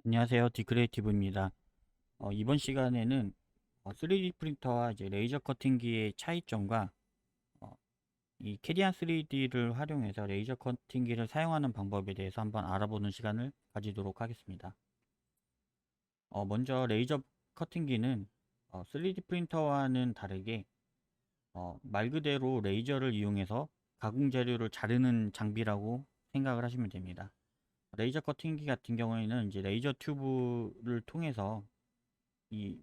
안녕하세요. 디크리에이티브입니다. 이번 시간에는 3D 프린터와 이제 레이저 커팅기의 차이점과 어, 이 캐디안 3D를 활용해서 레이저 커팅기를 사용하는 방법에 대해서 한번 알아보는 시간을 가지도록 하겠습니다. 먼저 레이저 커팅기는 3D 프린터와는 다르게 말 그대로 레이저를 이용해서 가공 재료를 자르는 장비라고 생각을 하시면 됩니다. 레이저 커팅기 같은 경우에는 이제 레이저 튜브를 통해서 이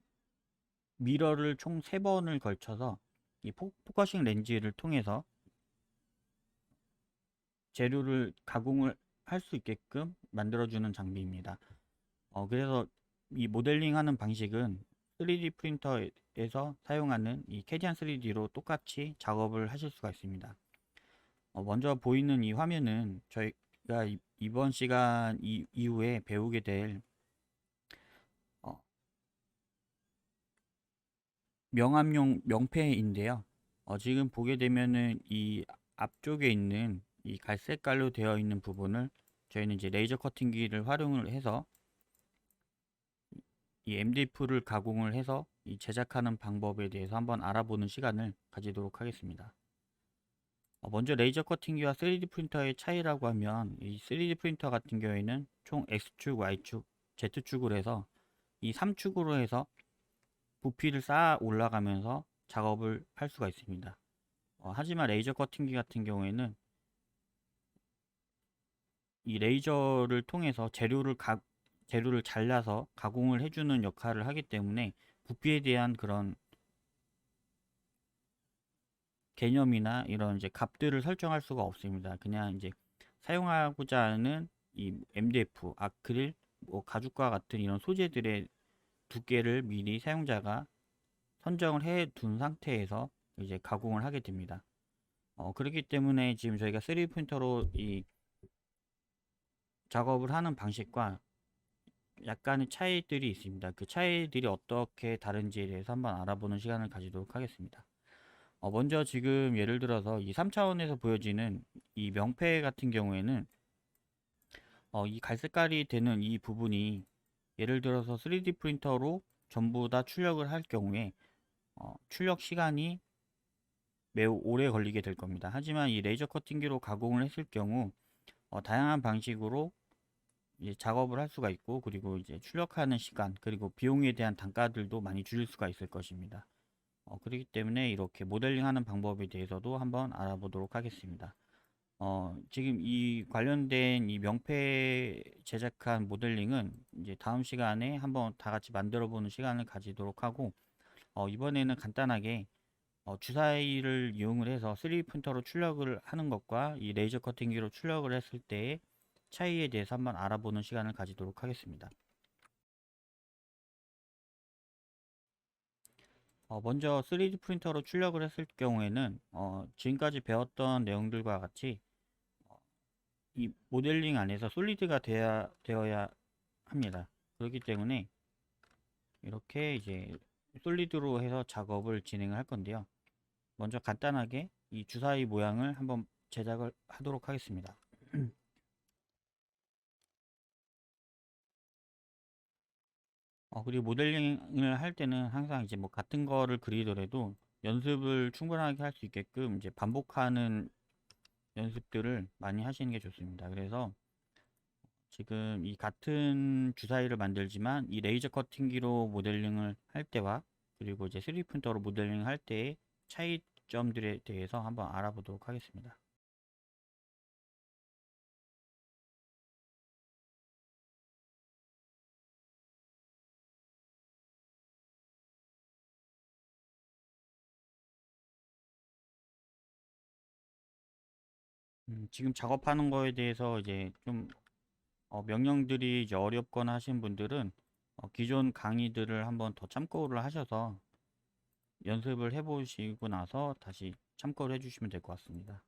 미러를 총 3번을 걸쳐서 이 포커싱 렌즈를 통해서 재료를 가공을 할 수 있게끔 만들어주는 장비입니다. 그래서 이 모델링 하는 방식은 3D 프린터에서 사용하는 이 캐디안 3D로 똑같이 작업을 하실 수가 있습니다. 먼저 보이는 이 화면은 저희가 이번 시간 이후에 배우게 될 어, 명암용 명패인데요. 지금 보게 되면은 이 앞쪽에 있는 이 갈색깔로 되어 있는 부분을 저희는 이제 레이저 커팅기를 활용을 해서 이 MDF를 가공을 해서 이 제작하는 방법에 대해서 한번 알아보는 시간을 가지도록 하겠습니다. 먼저 레이저 커팅기와 3D 프린터의 차이라고 하면 이 3D 프린터 같은 경우에는 총 X축, Y축, Z축으로 해서 이 3축으로 해서 부피를 쌓아 올라가면서 작업을 할 수가 있습니다. 하지만 레이저 커팅기 같은 경우에는 이 레이저를 통해서 재료를 잘라서 가공을 해주는 역할을 하기 때문에 부피에 대한 그런 개념이나 이런 이제 값들을 설정할 수가 없습니다. 그냥 이제 사용하고자 하는 이 MDF, 아크릴, 뭐 가죽과 같은 이런 소재들의 두께를 미리 사용자가 선정을 해 둔 상태에서 이제 가공을 하게 됩니다. 그렇기 때문에 지금 저희가 3D 프린터로 이 작업을 하는 방식과 약간의 차이들이 있습니다. 그 차이들이 어떻게 다른지에 대해서 한번 알아보는 시간을 가지도록 하겠습니다. 먼저 지금 예를 들어서 이 3차원에서 보여지는 이 명패 같은 경우에는 이 갈색깔이 되는 이 부분이 예를 들어서 3D 프린터로 전부 다 출력을 할 경우에 출력 시간이 매우 오래 걸리게 될 겁니다. 하지만 이 레이저 커팅기로 가공을 했을 경우 다양한 방식으로 이제 작업을 할 수가 있고, 그리고 이제 출력하는 시간, 그리고 비용에 대한 단가들도 많이 줄일 수가 있을 것입니다. 그렇기 때문에 이렇게 모델링하는 방법에 대해서도 한번 알아보도록 하겠습니다. 지금 이 관련된 이 명패 제작한 모델링은 이제 다음 시간에 한번 다 같이 만들어 보는 시간을 가지도록 하고, 이번에는 간단하게 주사위를 이용을 해서 3D 프린터로 출력을 하는 것과 이 레이저 커팅기로 출력을 했을 때의 차이에 대해서 한번 알아보는 시간을 가지도록 하겠습니다. 먼저 3D 프린터로 출력을 했을 경우에는 지금까지 배웠던 내용들과 같이 이 모델링 안에서 솔리드가 되어야 합니다. 그렇기 때문에 이렇게 이제 솔리드로 해서 작업을 진행을 할 건데요. 먼저 간단하게 이 주사위 모양을 한번 제작을 하도록 하겠습니다. 그리고 모델링을 할 때는 항상 이제 뭐 같은 거를 그리더라도 연습을 충분하게 할 수 있게끔 이제 반복하는 연습들을 많이 하시는 게 좋습니다. 그래서 지금 이 같은 주사위를 만들지만 이 레이저 커팅기로 모델링을 할 때와 그리고 이제 3D 프린터로 모델링 할 때의 차이점들에 대해서 한번 알아보도록 하겠습니다. 지금 작업하는 거에 대해서 이제 좀 명령들이 이제 어렵거나 하신 분들은 기존 강의들을 한번 더 참고를 하셔서 연습을 해보시고 나서 다시 참고를 해주시면 될 것 같습니다.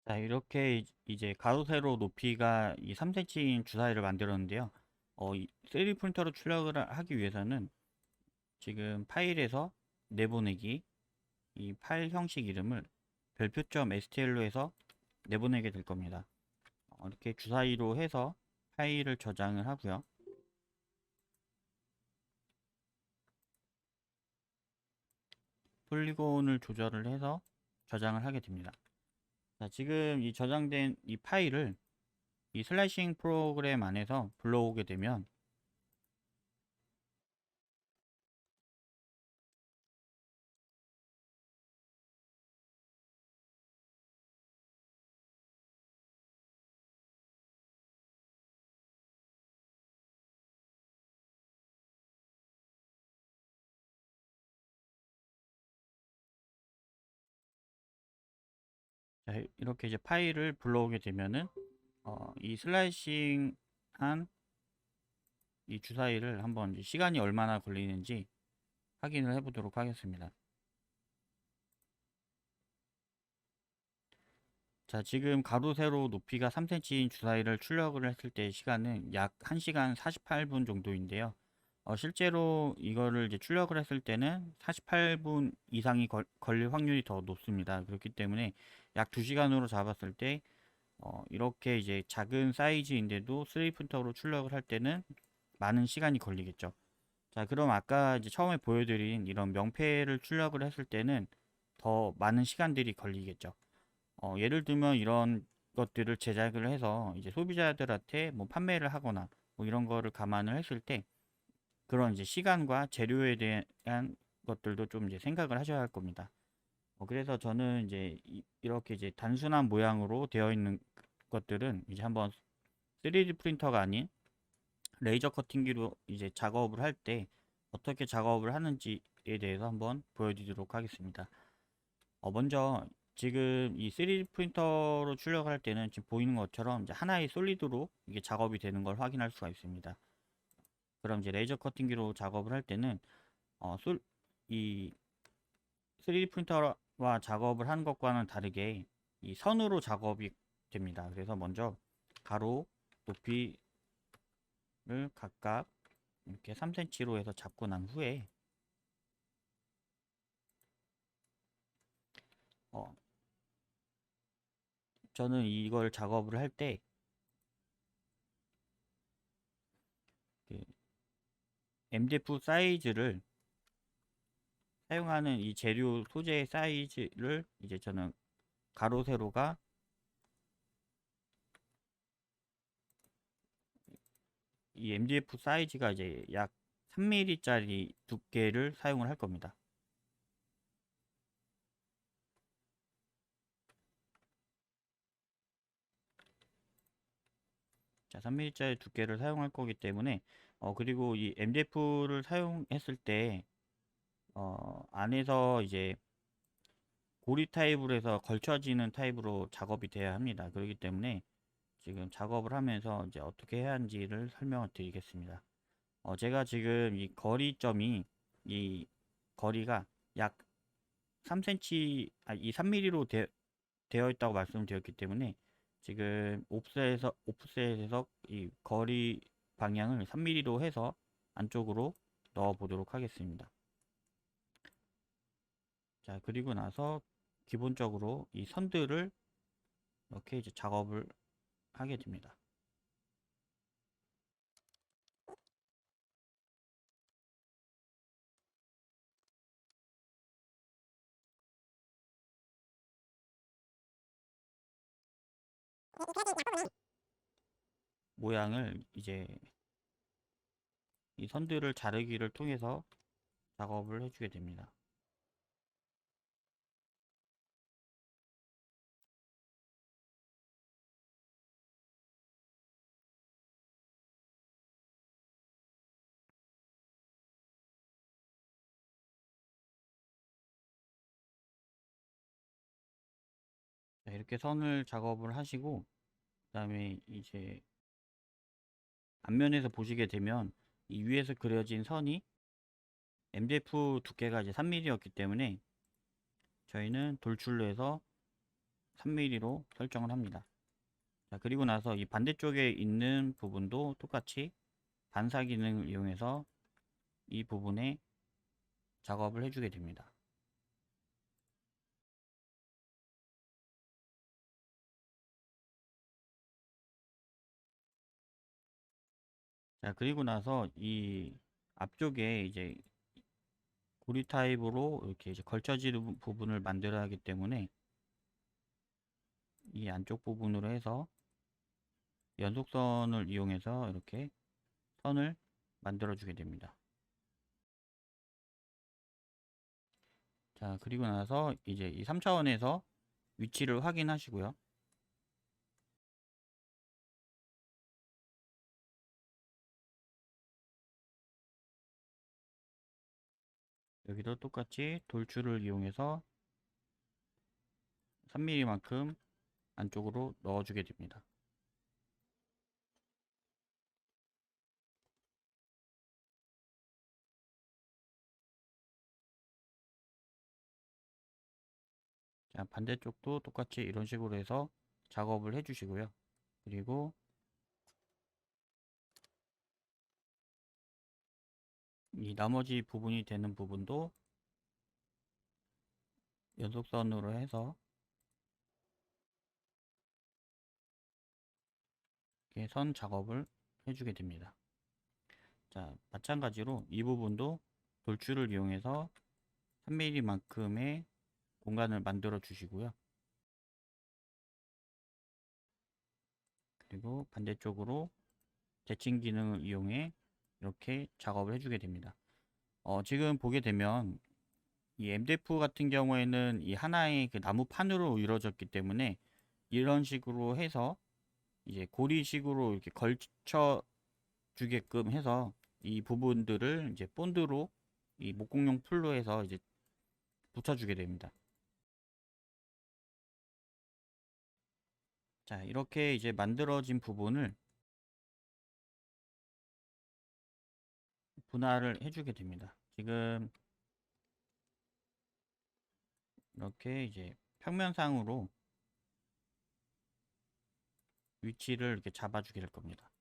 자, 이렇게 이제 가로 세로 높이가 이 3cm인 주사위를 만들었는데요. 이 3D 프린터로 출력을 하기 위해서는 지금 파일에서 내보내기 이 파일 형식 이름을 별표점.str로 해서 내보내게 될 겁니다. 이렇게 주사위로 해서 파일을 저장을 하고요. 폴리곤을 조절을 해서 저장을 하게 됩니다. 자, 지금 이 저장된 이 파일을 이 슬라이싱 프로그램 안에서 불러오게 되면 자, 이렇게 이제 파일을 불러오게 되면은 이 슬라이싱한 이 주사위를 한번 이제 시간이 얼마나 걸리는지 확인을 해 보도록 하겠습니다. 자, 지금 가로 세로 높이가 3cm인 주사위를 출력을 했을 때 시간은 약 1시간 48분 정도인데요. 실제로 이거를 이제 출력을 했을 때는 48분 이상이 걸릴 확률이 더 높습니다. 그렇기 때문에 약 2시간으로 잡았을 때 이렇게 이제 작은 사이즈인데도 3D 프린터로 출력을 할 때는 많은 시간이 걸리겠죠. 자, 그럼 아까 이제 처음에 보여드린 이런 명패를 출력을 했을 때는 더 많은 시간들이 걸리겠죠. 예를 들면 이런 것들을 제작을 해서 이제 소비자들한테 뭐 판매를 하거나 뭐 이런 거를 감안을 했을 때 그런 이제 시간과 재료에 대한 것들도 좀 이제 생각을 하셔야 할 겁니다. 그래서 저는 이제 이렇게 이제 단순한 모양으로 되어 있는 것들은 이제 한번 3D 프린터가 아닌 레이저 커팅기로 이제 작업을 할 때 어떻게 작업을 하는지에 대해서 한번 보여드리도록 하겠습니다. 먼저 지금 이 3D 프린터로 출력할 때는 지금 보이는 것처럼 이제 하나의 솔리드로 이게 작업이 되는 걸 확인할 수가 있습니다. 그럼 이제 레이저 커팅기로 작업을 할 때는 이 3D 프린터와 작업을 하는 것과는 다르게 이 선으로 작업이 됩니다. 그래서 먼저 가로 높이를 각각 이렇게 3cm로 해서 잡고 난 후에 어, 저는 이걸 작업을 할 때 MDF 사이즈를 사용하는 이 재료 소재 사이즈를 이제 저는 가로 세로가 이 MDF 사이즈가 이제 약 3mm짜리 두께를 사용을 할 겁니다. 자, 3mm짜리 두께를 사용할 거기 때문에 그리고 이 MDF를 사용했을 때 안에서 이제 고리 타입으로 해서 걸쳐지는 타입으로 작업이 돼야 합니다. 그렇기 때문에 지금 작업을 하면서 이제 어떻게 해야 하는지를 설명을 드리겠습니다. 제가 지금 이 거리점이 이 거리가 약 3cm, 이 3mm로 되어 있다고 말씀드렸기 때문에 지금 옵셋에서 이 거리 방향을 3mm로 해서 안쪽으로 넣어 보도록 하겠습니다. 자, 그리고 나서 기본적으로 이 선들을 이렇게 이제 작업을 하게 됩니다. 모양을 이제 이 선들을 자르기를 통해서 작업을 해주게 됩니다. 자, 이렇게 선을 작업을 하시고 그다음에 이제 앞면에서 보시게 되면 이 위에서 그려진 선이 MDF 두께가 이제 3mm였기 때문에 저희는 돌출로 해서 3mm로 설정을 합니다. 자, 그리고 나서 이 반대쪽에 있는 부분도 똑같이 반사 기능을 이용해서 이 부분에 작업을 해주게 됩니다. 자, 그리고 나서 이 앞쪽에 이제 고리 타입으로 이렇게 이제 걸쳐지는 부분을 만들어야 하기 때문에 이 안쪽 부분으로 해서 연속선을 이용해서 이렇게 선을 만들어 주게 됩니다. 자, 그리고 나서 이제 이 3차원에서 위치를 확인하시고요. 여기도 똑같이 돌출을 이용해서 3mm만큼 안쪽으로 넣어주게 됩니다. 자, 반대쪽도 똑같이 이런 식으로 해서 작업을 해주시고요. 그리고 이 나머지 부분이 되는 부분도 연속선으로 해서 이렇게 선 작업을 해주게 됩니다. 자, 마찬가지로 이 부분도 돌출을 이용해서 3mm만큼의 공간을 만들어 주시고요. 그리고 반대쪽으로 대칭 기능을 이용해 이렇게 작업을 해주게 됩니다. 지금 보게 되면 이 MDF 같은 경우에는 이 하나의 그 나무 판으로 이루어졌기 때문에 이런 식으로 해서 이제 고리식으로 이렇게 걸쳐 주게끔 해서 이 부분들을 이제 본드로 이 목공용 풀로 해서 이제 붙여주게 됩니다. 자, 이렇게 이제 만들어진 부분을 분할을 해주게 됩니다. 지금 이렇게 이제 평면상으로 위치를 이렇게 잡아주게 될 겁니다.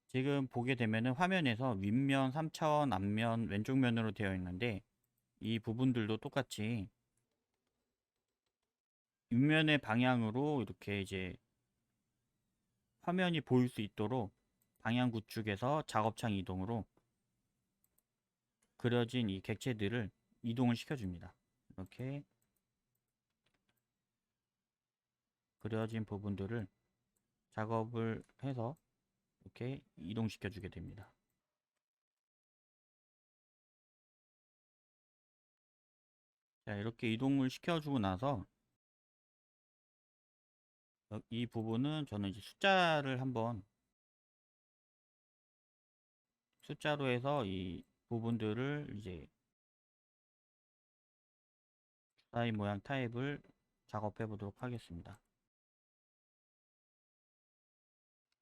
지금 보게 되면은 화면에서 윗면 3차원, 앞면 왼쪽 면으로 되어 있는데 이 부분들도 똑같이 윗면의 방향으로 이렇게 이제 화면이 보일 수 있도록 방향 구축에서 작업창 이동으로 그려진 이 객체들을 이동을 시켜줍니다. 이렇게 그려진 부분들을 작업을 해서 이렇게 이동시켜 주게 됩니다. 자, 이렇게 이동을 시켜주고 나서 이 부분은 저는 이제 숫자를 한번 숫자로 해서 이 부분들을 이제 주사위 모양 타입을 작업해 보도록 하겠습니다.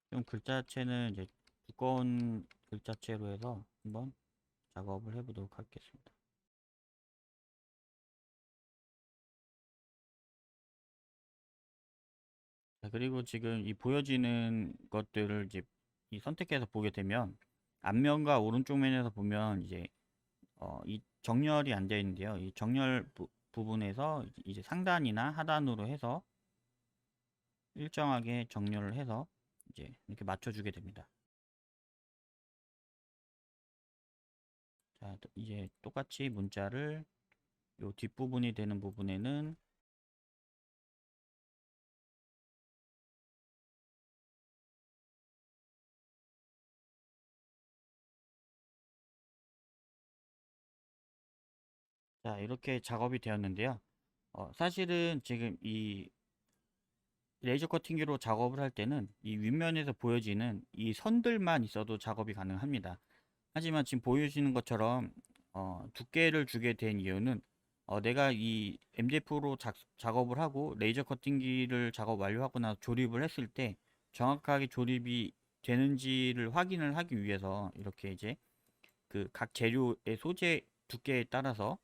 좀 글자체는 이제 두꺼운 글자체로 해서 한번 작업을 해 보도록 하겠습니다. 자, 그리고 지금 이 보여지는 것들을 이제 이 선택해서 보게 되면 앞면과 오른쪽 면에서 보면 이제 이 정렬이 안 되어 있는데요. 이 정렬 부분에서 이제 상단이나 하단으로 해서 일정하게 정렬을 해서 이제 이렇게 맞춰주게 됩니다. 자, 이제 똑같이 문자를 요 뒷부분이 되는 부분에는 자, 이렇게 작업이 되었는데요. 사실은 지금 이 레이저 커팅기로 작업을 할 때는 이 윗면에서 보여지는 이 선들만 있어도 작업이 가능합니다. 하지만 지금 보여주시는 것처럼 두께를 주게 된 이유는 내가 이 MDF로 작업을 하고 레이저 커팅기를 작업 완료하고 나서 조립을 했을 때 정확하게 조립이 되는지를 확인을 하기 위해서 이렇게 이제 그 각 재료의 소재 두께에 따라서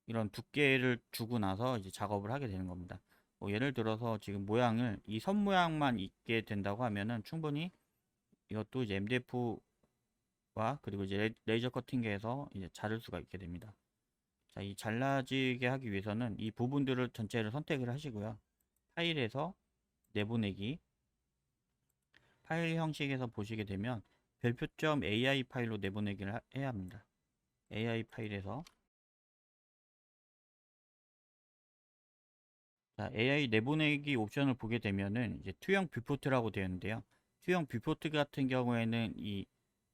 이런 두께를 주고 나서 이제 작업을 하게 되는 겁니다. 뭐 예를 들어서 지금 모양을 이 선 모양만 있게 된다고 하면은 충분히 이것도 이제 MDF와 그리고 이제 레이저 커팅기에서 이제 자를 수가 있게 됩니다. 자, 이 잘라지게 하기 위해서는 이 부분들을 전체를 선택을 하시고요. 파일에서 내보내기, 파일 형식에서 보시게 되면 별표점 AI 파일로 내보내기를 해야 합니다. AI 파일에서 자, AI 내보내기 옵션을 보게 되면은 이제 투영 뷰포트라고 되어 있는데요. 투영 뷰포트 같은 경우에는 이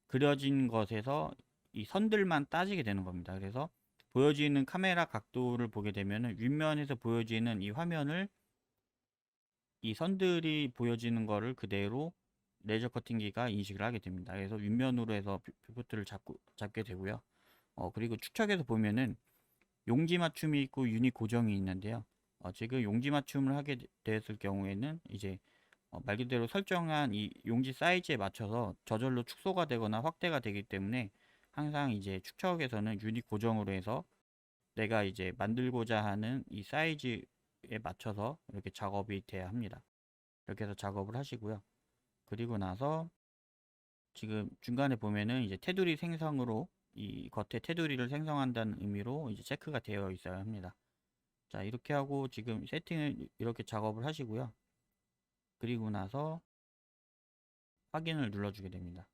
그려진 것에서 이 선들만 따지게 되는 겁니다. 그래서 보여지는 카메라 각도를 보게 되면은 윗면에서 보여지는 이 화면을 이 선들이 보여지는 거를 그대로 레이저 커팅기가 인식을 하게 됩니다. 그래서 윗면으로 해서 뷰포트를 잡게 되고요. 그리고 축척에서 보면은 용지 맞춤이 있고 유닛 고정이 있는데요. 지금 용지 맞춤을 하게 되었을 경우에는 이제 말 그대로 설정한 이 용지 사이즈에 맞춰서 저절로 축소가 되거나 확대가 되기 때문에 항상 이제 축척에서는 유닛 고정으로 해서 내가 이제 만들고자 하는 이 사이즈에 맞춰서 이렇게 작업이 돼야 합니다. 이렇게 해서 작업을 하시고요. 그리고 나서 지금 중간에 보면은 이제 테두리 생성으로 이 겉에 테두리를 생성한다는 의미로 이제 체크가 되어 있어야 합니다. 자, 이렇게 하고 지금 세팅을 이렇게 작업을 하시고요. 그리고 나서 확인을 눌러주게 됩니다.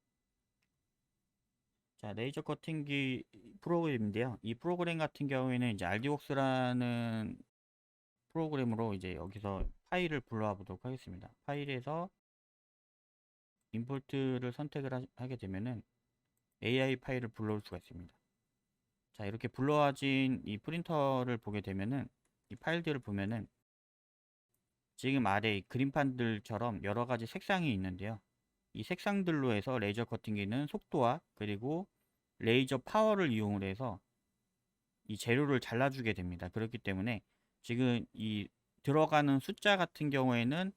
자, 레이저 커팅기 프로그램인데요. 이 프로그램 같은 경우에는 이제 RD웍스라는 프로그램으로 이제 여기서 파일을 불러와 보도록 하겠습니다. 파일에서 임포트를 선택을 하게 되면은 AI 파일을 불러올 수가 있습니다. 자, 이렇게 불러와진 이 프린터를 보게 되면은 이 파일들을 보면은 지금 아래 이 그림판들처럼 여러 가지 색상이 있는데요. 이 색상들로 해서 레이저 커팅기는 속도와 그리고 레이저 파워를 이용을 해서 이 재료를 잘라주게 됩니다. 그렇기 때문에 지금 이 들어가는 숫자 같은 경우에는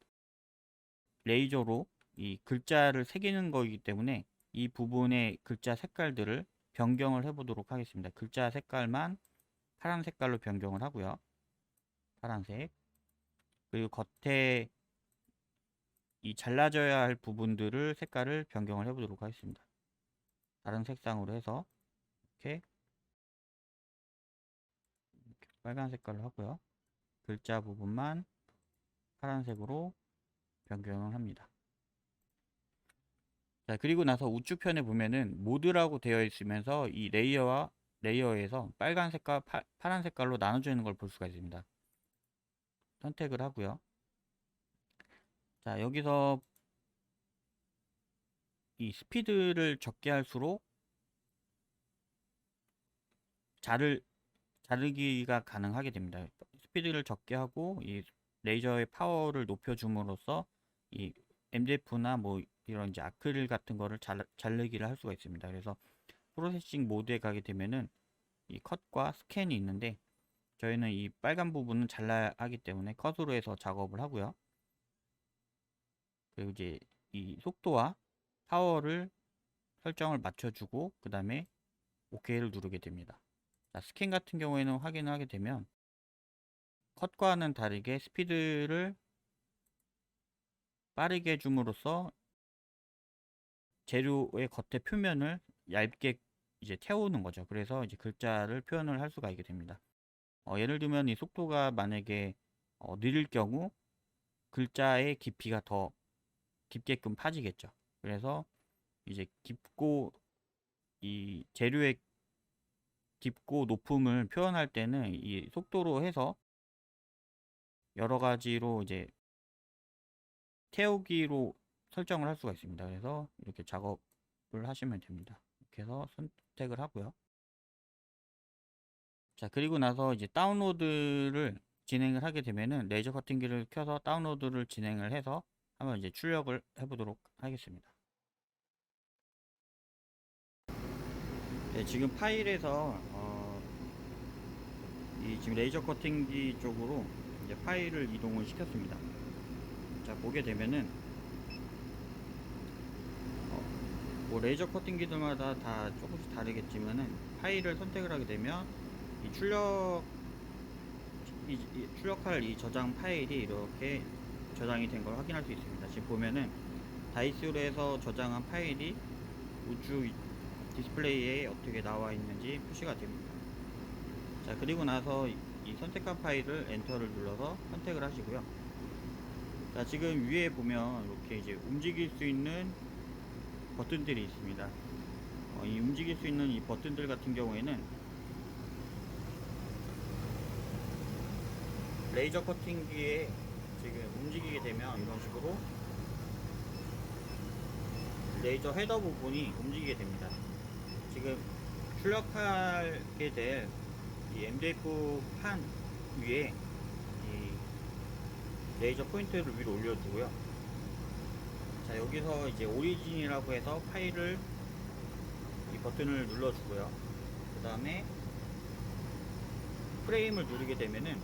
레이저로 이 글자를 새기는 거이기 때문에 이 부분의 글자 색깔들을 변경을 해 보도록 하겠습니다. 글자 색깔만 파란 색깔로 변경을 하고요. 파란색. 그리고 겉에 이 잘라져야 할 부분들을 색깔을 변경을 해 보도록 하겠습니다. 다른 색상으로 해서 이렇게 빨간 색깔로 하고요. 글자 부분만 파란색으로 변경을 합니다. 자, 그리고 나서 우측편에 보면은 모드라고 되어 있으면서 이 레이어에서 빨간 색깔, 파란 색깔로 나눠져 있는 걸 볼 수가 있습니다. 선택을 하고요. 자, 여기서 이 스피드를 적게 할수록 자르기가 가능하게 됩니다. 스피드를 적게 하고 이 레이저의 파워를 높여줌으로써 이 MDF나 뭐 이런 이제 아크릴 같은 거를 자르기를 할 수가 있습니다. 그래서 프로세싱 모드에 가게 되면은 이 컷과 스캔이 있는데 저희는 이 빨간 부분은 잘라야 하기 때문에 컷으로 해서 작업을 하고요. 그리고 이제 이 속도와 파워를 설정을 맞춰주고 그 다음에 OK를 누르게 됩니다. 자, 스캔 같은 경우에는 확인을 하게 되면 컷과는 다르게 스피드를 빠르게 해줌으로써 재료의 겉에 표면을 얇게 이제 태우는 거죠. 그래서 이제 글자를 표현을 할 수가 있게 됩니다. 예를 들면 이 속도가 만약에 느릴 경우 글자의 깊이가 더 깊게끔 파지겠죠. 그래서 이제 깊고 이 재료의 깊고 높음을 표현할 때는 이 속도로 해서 여러 가지로 이제 태우기로 설정을 할 수가 있습니다. 그래서 이렇게 작업을 하시면 됩니다. 이렇게 해서 선택을 하고요. 자, 그리고 나서 이제 다운로드를 진행을 하게 되면은 레이저 커팅기를 켜서 다운로드를 진행을 해서 한번 이제 출력을 해 보도록 하겠습니다. 네, 지금 파일에서 이 지금 레이저 커팅기 쪽으로 이제 파일을 이동을 시켰습니다. 자, 보게 되면은 뭐 레이저 커팅기들마다 다 조금씩 다르겠지만은 파일을 선택을 하게 되면 이 출력 이 출력할 이 저장 파일이 이렇게 저장이 된 걸 확인할 수 있습니다. 지금 보면은 다이스로 해서 저장한 파일이 우주 디스플레이에 어떻게 나와 있는지 표시가 됩니다. 자, 그리고 나서 이 선택한 파일을 엔터를 눌러서 선택을 하시고요. 자, 지금 위에 보면 이렇게 이제 움직일 수 있는 버튼들이 있습니다. 이 움직일 수 있는 이 버튼들 같은 경우에는 레이저 커팅기에 지금 움직이게 되면 이런 식으로 레이저 헤더 부분이 움직이게 됩니다. 지금 출력하게 될 이 MDF 판 위에 이 레이저 포인트를 위로 올려주고요. 자, 여기서 이제 오리진이라고 해서 파일을 이 버튼을 눌러주고요. 그 다음에 프레임을 누르게 되면은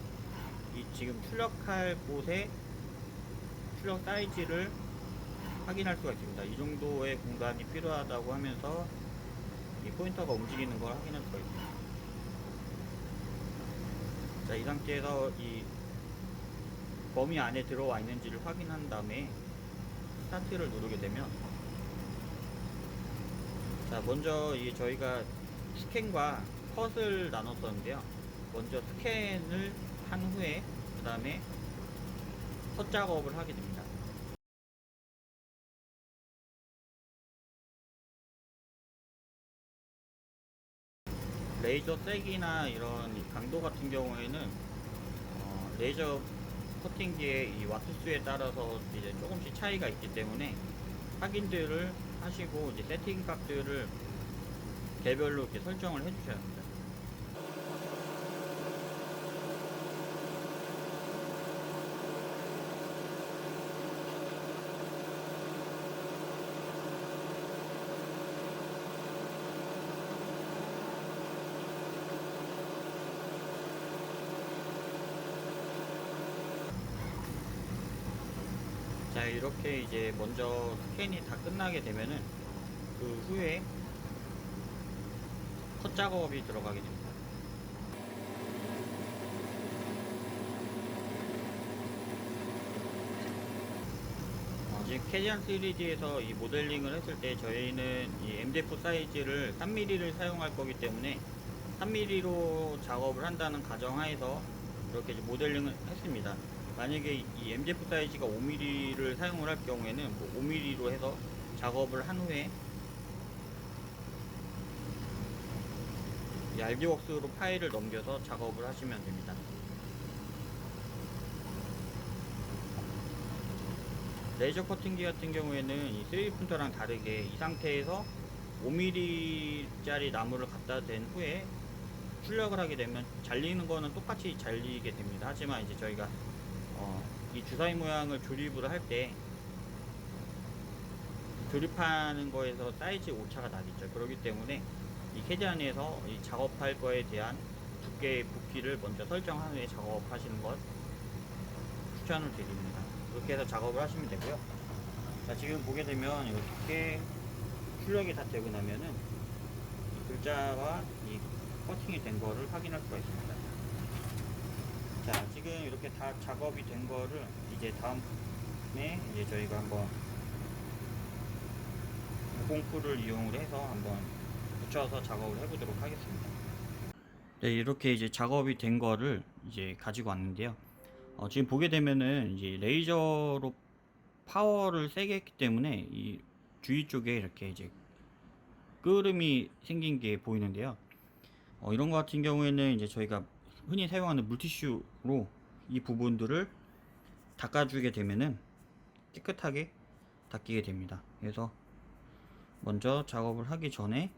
이 지금 출력할 곳에 출력 사이즈를 확인할 수가 있습니다. 이 정도의 공간이 필요하다고 하면서 이 포인터가 움직이는 걸 확인할 수가 있습니다. 자, 이 상태에서 이 범위 안에 들어와 있는지를 확인한 다음에 스타트를 누르게 되면, 자, 먼저 이 저희가 스캔과 컷을 나눴었는데요. 먼저 스캔을 한 후에 그 다음에 컷 작업을 하게 됩니다. 레이저 색이나 이런 강도 같은 경우에는 레이저 커팅기의 이 와트수에 따라서 이제 조금씩 차이가 있기 때문에 확인들을 하시고 이제 세팅 값들을 개별로 이렇게 설정을 해 주셔야 합니다. 자, 이렇게 이제 먼저 스캔이 다 끝나게 되면은 그 후에 컷 작업이 들어가게 됩니다. 지금 캐디안 3D에서 이 모델링을 했을 때 저희는 이 MDF 사이즈를 3mm를 사용할 거기 때문에 3mm로 작업을 한다는 가정하에서 이렇게 이제 모델링을 했습니다. 만약에 이 MDF 사이즈가 5mm를 사용을 할 경우에는 뭐 5mm로 해서 작업을 한 후에 이 RD웍스로 파일을 넘겨서 작업을 하시면 됩니다. 레이저 커팅기 같은 경우에는 이 3D 프린터랑 다르게 이 상태에서 5mm 짜리 나무를 갖다 댄 후에 출력을 하게 되면 잘리는 거는 똑같이 잘리게 됩니다. 하지만 이제 저희가 이 주사위 모양을 조립을 할 때 조립하는 거에서 사이즈 오차가 나겠죠. 그렇기 때문에 이 캐디안에서 이 작업할 거에 대한 두께의 붓기를 먼저 설정한 후에 작업하시는 것 추천을 드립니다. 이렇게 해서 작업을 하시면 되고요. 자, 지금 보게 되면 이렇게 출력이 다 되고 나면은 이 글자와 이 커팅이 된 거를 확인할 수가 있습니다. 자, 지금 이렇게 다 작업이 된 거를 이제 다음에 이제 저희가 한번 무공풀을 이용을 해서 한번 붙여서 작업을 해보도록 하겠습니다. 네, 이렇게 이제 작업이 된 거를 이제 가지고 왔는데요. 지금 보게 되면은 이제 레이저로 파워를 세게 했기 때문에 이 주위 쪽에 이렇게 이제 끄름이 생긴 게 보이는데요. 이런 거 같은 경우에는 이제 저희가 흔히 사용하는 물티슈로 이 부분들을 닦아주게 되면은 깨끗하게 닦이게 됩니다. 그래서 먼저 작업을 하기 전에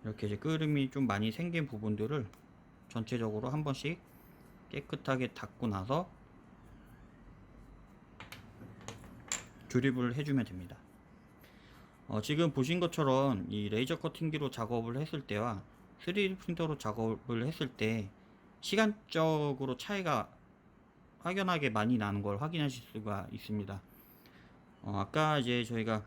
이렇게 이제 끄름이 좀 많이 생긴 부분들을 전체적으로 한 번씩 깨끗하게 닦고 나서 조립을 해주면 됩니다. 지금 보신 것처럼 이 레이저 커팅기로 작업을 했을 때와 3D 프린터로 작업을 했을 때 시간적으로 차이가 확연하게 많이 나는 걸 확인하실 수가 있습니다. 아까 이제 저희가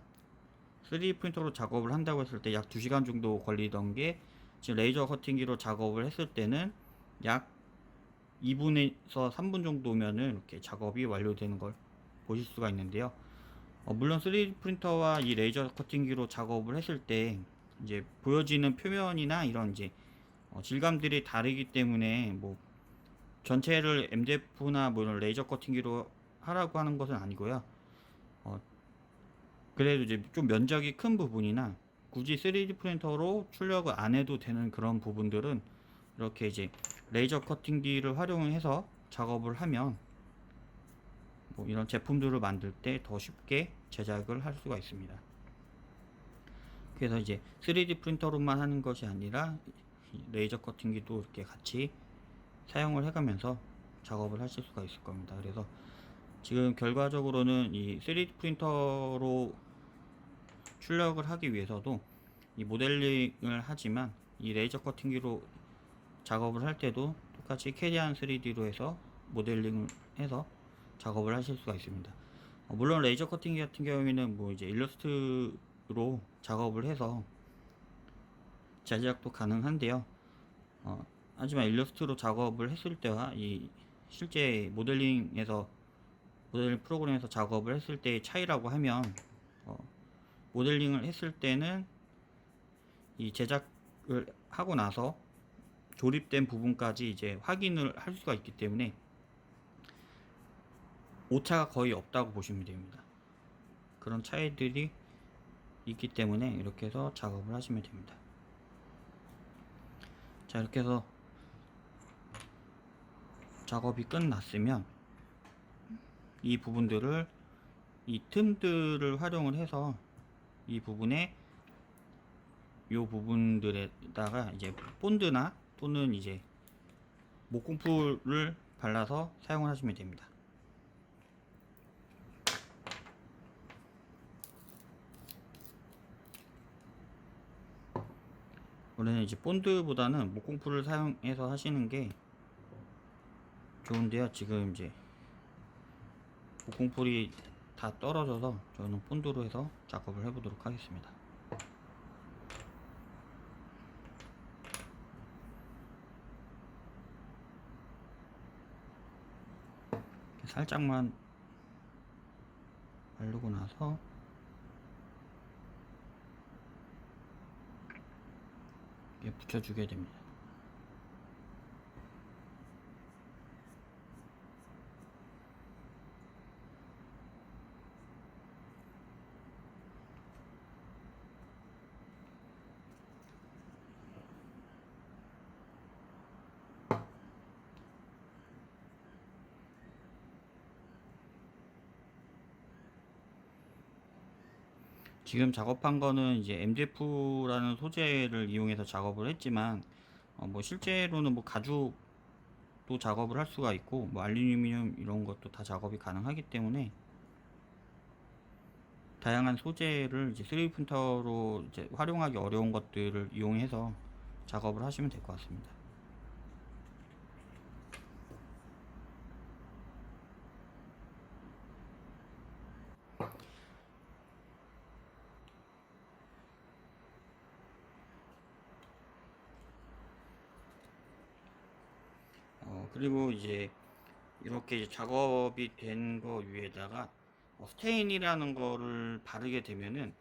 3D 프린터로 작업을 한다고 했을 때 약 2시간 정도 걸리던 게 지금 레이저 커팅기로 작업을 했을 때는 약 2분에서 3분 정도면은 이렇게 작업이 완료되는 걸 보실 수가 있는데요. 물론 3D 프린터와 이 레이저 커팅기로 작업을 했을 때 이제 보여지는 표면이나 이런 이제 질감들이 다르기 때문에 뭐 전체를 MDF나 뭐 이런 레이저 커팅기로 하라고 하는 것은 아니고요. 어, 그래도 이제 좀 면적이 큰 부분이나 굳이 3D 프린터로 출력을 안 해도 되는 그런 부분들은 이렇게 이제 레이저 커팅기를 활용해서 작업을 하면 뭐 이런 제품들을 만들 때 더 쉽게 제작을 할 수가 있습니다. 그래서 이제 3D 프린터로만 하는 것이 아니라 레이저 커팅기도 이렇게 같이 사용을 해가면서 작업을 하실 수가 있을 겁니다. 그래서 지금 결과적으로는 이 3D 프린터로 출력을 하기 위해서도 이 모델링을 하지만 이 레이저 커팅기로 작업을 할 때도 똑같이 캐리안 3D로 해서 모델링을 해서 작업을 하실 수가 있습니다. 물론 레이저 커팅기 같은 경우에는 뭐 이제 일러스트로 작업을 해서 제작도 가능한데요. 하지만 일러스트로 작업을 했을 때와 이 실제 모델링에서 모델링 프로그램에서 작업을 했을 때의 차이라고 하면 모델링을 했을 때는 이 제작을 하고 나서 조립된 부분까지 이제 확인을 할 수가 있기 때문에 오차가 거의 없다고 보시면 됩니다. 그런 차이들이 있기 때문에 이렇게 해서 작업을 하시면 됩니다. 자, 이렇게 해서 작업이 끝났으면 이 부분들을 이 틈들을 활용을 해서 이 부분에 요 부분들에다가 이제 본드나 또는 이제 목공풀을 발라서 사용을 하시면 됩니다. 원래는 이제 본드보다는 목공풀을 사용해서 하시는 게 좋은데요. 지금 이제 목공풀이 다 떨어져서 저는 본드로 해서 작업을 해보도록 하겠습니다. 살짝만 바르고 나서 이렇게 붙여주게 됩니다. 지금 작업한 거는 이제 MDF라는 소재를 이용해서 작업을 했지만 뭐 실제로는 뭐 가죽도 작업을 할 수가 있고 뭐 알루미늄 이런 것도 다 작업이 가능하기 때문에 다양한 소재를 이제 3D 프린터로 이제 활용하기 어려운 것들을 이용해서 작업을 하시면 될 것 같습니다. 그리고 이제 이렇게 이제 작업이 된 거 위에다가 스테인이라는 거를 바르게 되면은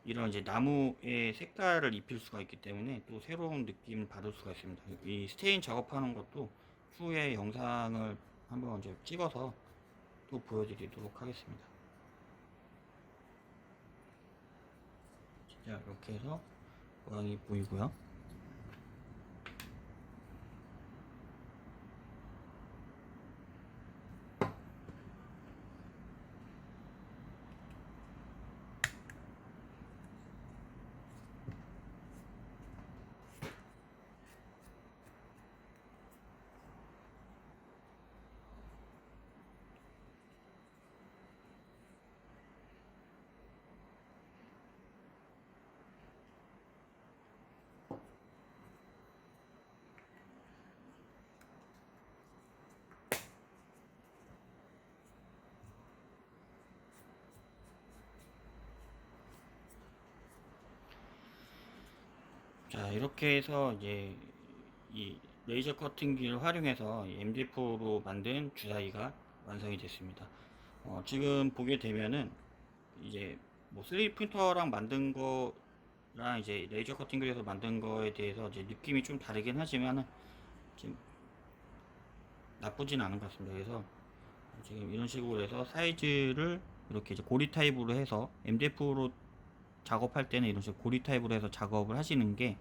이런 이제 나무의 색깔을 입힐 수가 있기 때문에 또 새로운 느낌을 받을 수가 있습니다. 이 스테인 작업하는 것도 추후에 영상을 한번 이제 찍어서 또 보여드리도록 하겠습니다. 자, 이렇게 해서 모양이 보이고요. 자, 이렇게 해서 이제 이 레이저 커팅기를 활용해서 MDF로 만든 주사위가 완성이 됐습니다. 지금 보게 되면은 이제 뭐 3D 프린터랑 만든 거랑 이제 레이저 커팅기에서 만든 거에 대해서 이제 느낌이 좀 다르긴 하지만 지금 나쁘진 않은 것 같습니다. 그래서 지금 이런 식으로 해서 사이즈를 이렇게 이제 고리 타입으로 해서 MDF로 작업할 때는 이런 식으로 고리 타입으로 해서 작업을 하시는 게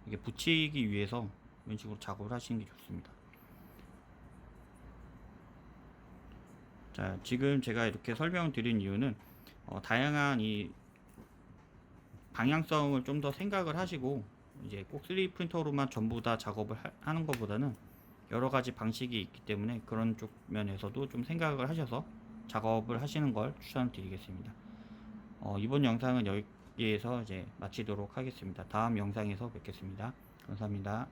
이게 붙이기 위해서 이런 식으로 작업을 하시는 게 좋습니다. 자, 지금 제가 이렇게 설명드린 이유는 다양한 이 방향성을 좀 더 생각을 하시고 이제 꼭 3D 프린터로만 전부 다 작업을 하는 것보다는 여러 가지 방식이 있기 때문에 그런 쪽 면에서도 좀 생각을 하셔서 작업을 하시는 걸 추천드리겠습니다. 이번 영상은 여기에서 이제 마치도록 하겠습니다. 다음 영상에서 뵙겠습니다. 감사합니다.